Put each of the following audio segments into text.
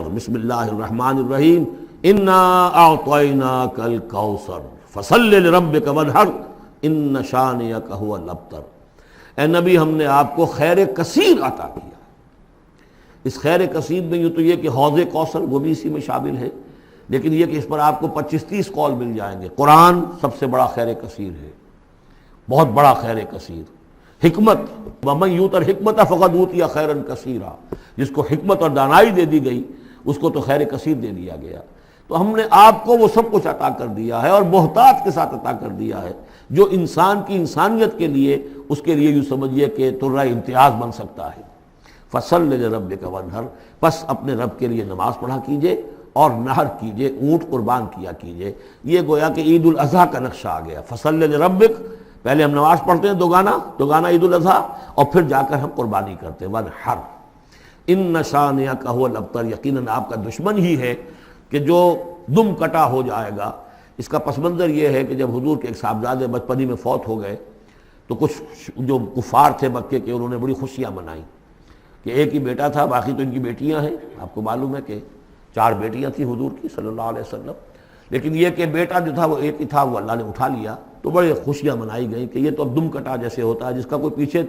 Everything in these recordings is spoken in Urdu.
بسم اللہ الرحمن الرحیم انا اعطیناک الکوثر فصل لربک وانحر ان شانئک ھو الابتر۔ اے نبی، ہم نے آپ کو خیر کثیر عطا کیا۔ اس خیر کثیر میں یوں تو یہ کہ حوض کوثر وہ بھی اسی میں شامل ہے، لیکن یہ کہ اس پر آپ کو 25-30 قول مل جائیں گے۔ قرآن سب سے بڑا خیر کثیر ہے، بہت بڑا خیر کثیر۔ حکمت، ومن یؤت الحکمۃ فقد اوتی خیرا کثیرا، جس کو حکمت اور دانائی دے دی گئی اس کو تو خیر کثیر دے دیا گیا۔ تو ہم نے آپ کو وہ سب کچھ عطا کر دیا ہے، اور محتاط کے ساتھ عطا کر دیا ہے، جو انسان کی انسانیت کے لیے، اس کے لیے یوں سمجھیے کہ ترہ امتیاز بن سکتا ہے۔ فصل لربک وانحر، پس اپنے رب کے لیے نماز پڑھا کیجئے اور نحر کیجئے، اونٹ قربان کیا کیجئے۔ یہ گویا کہ عید الاضحیٰ کا نقشہ آ گیا۔ فصل لربک، پہلے ہم نماز پڑھتے ہیں دوگانا عید الاضحیٰ، اور پھر جا کر ہم قربانی کرتے ہیں۔ وانحر ان شانئک ھو الابتر، یقیناً آپ کا دشمن ہی ہے کہ جو دم کٹا ہو جائے گا۔ اس کا پس منظر یہ ہے کہ جب حضور کے ایک صاحبزادے بچپنی میں فوت ہو گئے تو کچھ جو کفار تھے مکے کے، انہوں نے بڑی خوشیاں منائیں کہ ایک ہی بیٹا تھا، باقی تو ان کی بیٹیاں ہیں۔ آپ کو معلوم ہے کہ 4 بیٹیاں تھیں حضور کی صلی اللہ علیہ وسلم، لیکن یہ کہ بیٹا جو تھا وہ ایک ہی تھا، وہ اللہ نے اٹھا لیا۔ تو بڑے خوشیاں منائی گئیں کہ یہ تو اب دم کٹا جیسے ہوتا ہے، جس کا کوئی پیچھے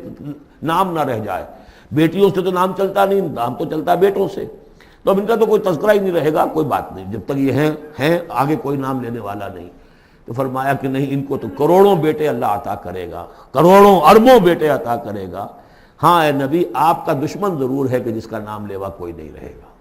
نام نہ رہ جائے۔ بیٹیوں سے تو نام چلتا نہیں، نام تو چلتا ہے بیٹوں سے، تو اب ان کا تو کوئی تذکرہ ہی نہیں رہے گا۔ کوئی بات نہیں، جب تک یہ ہیں آگے کوئی نام لینے والا نہیں۔ تو فرمایا کہ نہیں، ان کو تو کروڑوں بیٹے اللہ عطا کرے گا، کروڑوں اربوں بیٹے عطا کرے گا۔ ہاں اے نبی، آپ کا دشمن ضرور ہے کہ جس کا نام لیوا کوئی نہیں رہے گا۔